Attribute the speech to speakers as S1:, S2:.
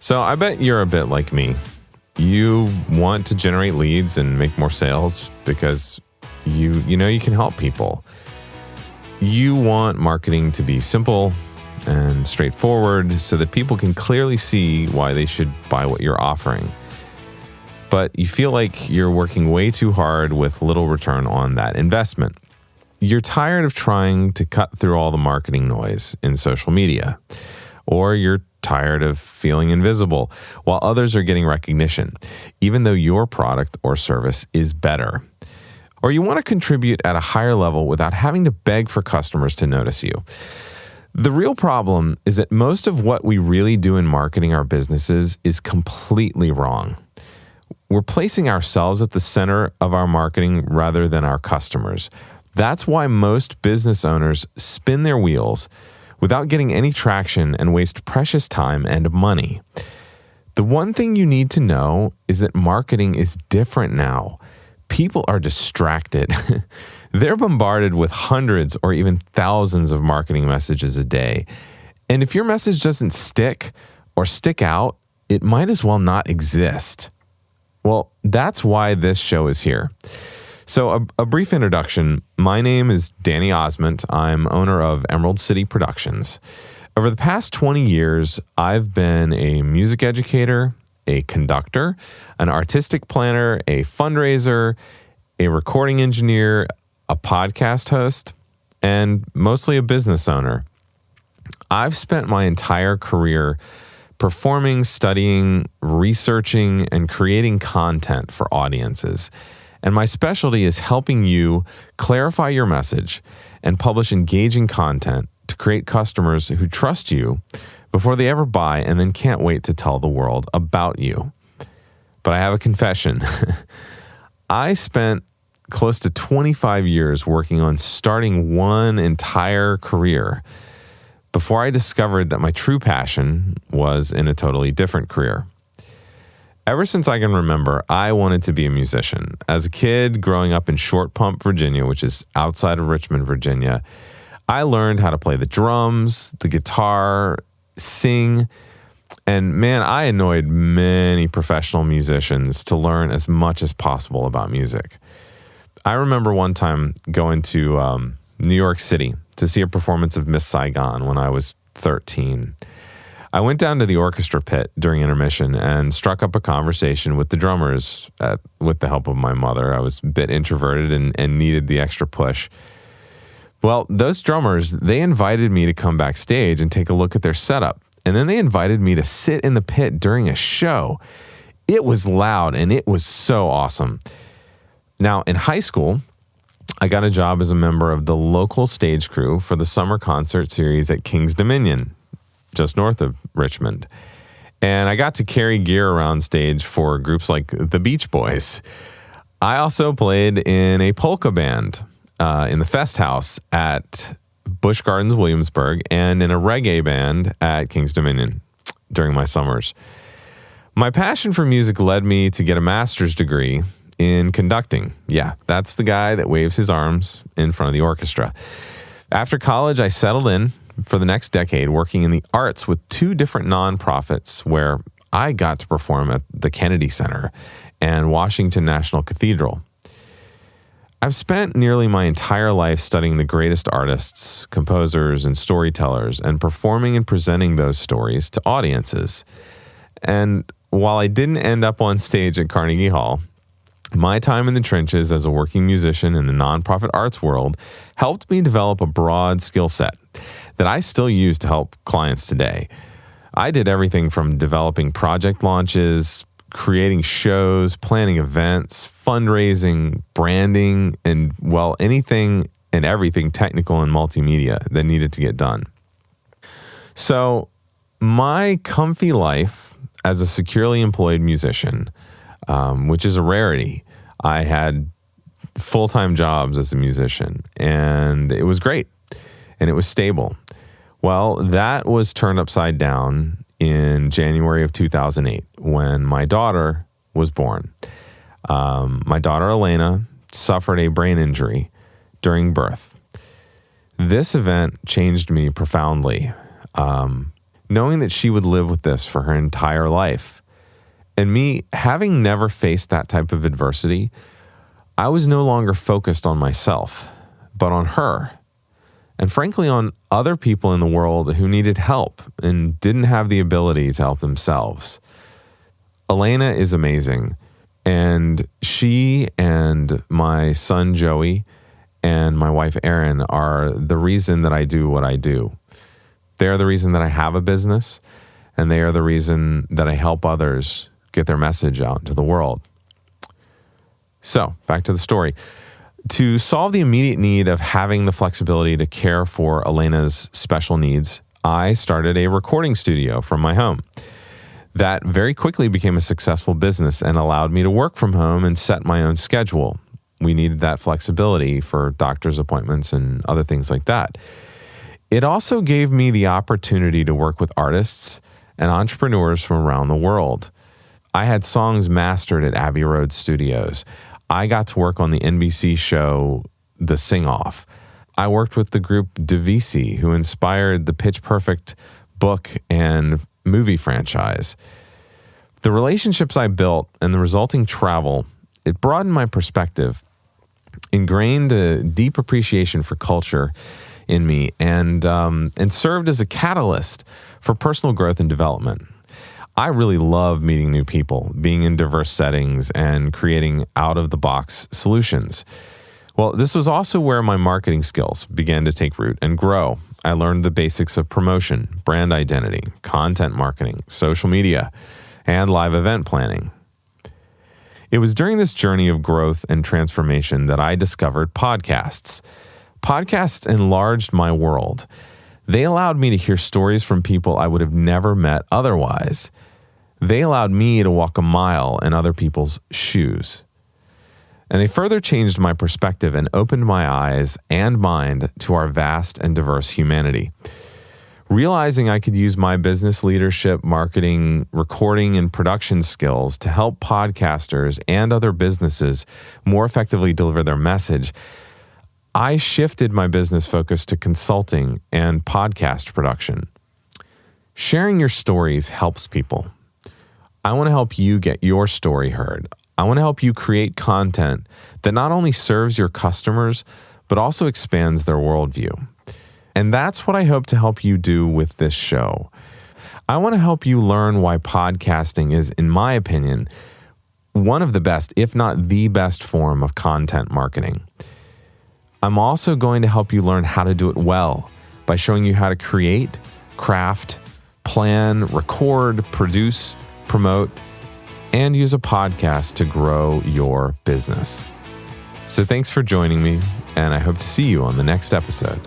S1: So I bet you're a bit like me. You want to generate leads and make more sales because you know you can help people. You want marketing to be simple and straightforward so that people can clearly see why they should buy what you're offering. But you feel like you're working way too hard with little return on that investment. You're tired of trying to cut through all the marketing noise in social media, or you're tired of feeling invisible while others are getting recognition, even though your product or service is better. Or you want to contribute at a higher level without having to beg for customers to notice you. The real problem is that most of what we really do in marketing our businesses is completely wrong. We're placing ourselves at the center of our marketing rather than our customers. That's why most business owners spin their wheels without getting any traction and waste precious time and money. The one thing you need to know is that marketing is different now. People are distracted. They're bombarded with hundreds or even thousands of marketing messages a day. And if your message doesn't stick or stick out, it might as well not exist. Well, that's why this show is here. So a brief introduction. My name is Danny Osment. I'm owner of Emerald City Productions. Over the past 20 years, I've been a music educator, a conductor, an artistic planner, a fundraiser, a recording engineer, a podcast host, and mostly a business owner. I've spent my entire career performing, studying, researching, and creating content for audiences. And my specialty is helping you clarify your message and publish engaging content to create customers who trust you before they ever buy and then can't wait to tell the world about you. But I have a confession. I spent close to 25 years working on starting one entire career before I discovered that my true passion was in a totally different career. Ever since I can remember, I wanted to be a musician. As a kid growing up in Short Pump, Virginia, which is outside of Richmond, Virginia, I learned how to play the drums, the guitar, sing, and man, I annoyed many professional musicians to learn as much as possible about music. I remember one time going to New York City to see a performance of Miss Saigon when I was 13. I went down to the orchestra pit during intermission and struck up a conversation with the drummers with the help of my mother. I was a bit introverted and needed the extra push. Well, those drummers, they invited me to come backstage and take a look at their setup. And then they invited me to sit in the pit during a show. It was loud and it was so awesome. Now, in high school, I got a job as a member of the local stage crew for the summer concert series at King's Dominion, just north of Richmond. And I got to carry gear around stage for groups like the Beach Boys. I also played in a polka band in the Fest House at Busch Gardens, Williamsburg, and in a reggae band at King's Dominion during my summers. My passion for music led me to get a master's degree in conducting. Yeah, that's the guy that waves his arms in front of the orchestra. After college, I settled in for the next decade working in the arts with two different nonprofits where I got to perform at the Kennedy Center and Washington National Cathedral. I've spent nearly my entire life studying the greatest artists, composers, and storytellers and performing and presenting those stories to audiences. And while I didn't end up on stage at Carnegie Hall, my time in the trenches as a working musician in the nonprofit arts world helped me develop a broad skill set that I still use to help clients today. I did everything from developing project launches, creating shows, planning events, fundraising, branding, and, well, anything and everything technical and multimedia that needed to get done. So my comfy life as a securely employed musician, which is a rarity. I had full-time jobs as a musician, and it was great, and it was stable. Well, that was turned upside down in January of 2008 when my daughter was born. My daughter, Elena, suffered a brain injury during birth. This event changed me profoundly. knowing that she would live with this for her entire life. And me, having never faced that type of adversity, I was no longer focused on myself, but on her. And frankly, on other people in the world who needed help and didn't have the ability to help themselves. Elena is amazing. And she and my son, Joey, and my wife, Erin, are the reason that I do what I do. They're the reason that I have a business, and they are the reason that I help others get their message out into the world. So, back to the story. To solve the immediate need of having the flexibility to care for Elena's special needs, I started a recording studio from my home. That very quickly became a successful business and allowed me to work from home and set my own schedule. We needed that flexibility for doctor's appointments and other things like that. It also gave me the opportunity to work with artists and entrepreneurs from around the world. I had songs mastered at Abbey Road Studios. I got to work on the NBC show The Sing-Off. I worked with the group Divisi, who inspired the Pitch Perfect book and movie franchise. The relationships I built and the resulting travel, it broadened my perspective, ingrained a deep appreciation for culture in me, and served as a catalyst for personal growth and development. I really love meeting new people, being in diverse settings, and creating out-of-the-box solutions. Well, this was also where my marketing skills began to take root and grow. I learned the basics of promotion, brand identity, content marketing, social media, and live event planning. It was during this journey of growth and transformation that I discovered podcasts. Podcasts enlarged my world. They allowed me to hear stories from people I would have never met otherwise. They allowed me to walk a mile in other people's shoes. And they further changed my perspective and opened my eyes and mind to our vast and diverse humanity. Realizing I could use my business leadership, marketing, recording, and production skills to help podcasters and other businesses more effectively deliver their message, I shifted my business focus to consulting and podcast production. Sharing your stories helps people. I want to help you get your story heard. I want to help you create content that not only serves your customers, but also expands their worldview. And that's what I hope to help you do with this show. I want to help you learn why podcasting is, in my opinion, one of the best, if not the best form of content marketing. I'm also going to help you learn how to do it well by showing you how to create, craft, plan, record, produce, promote, and use a podcast to grow your business. So thanks for joining me, and I hope to see you on the next episode.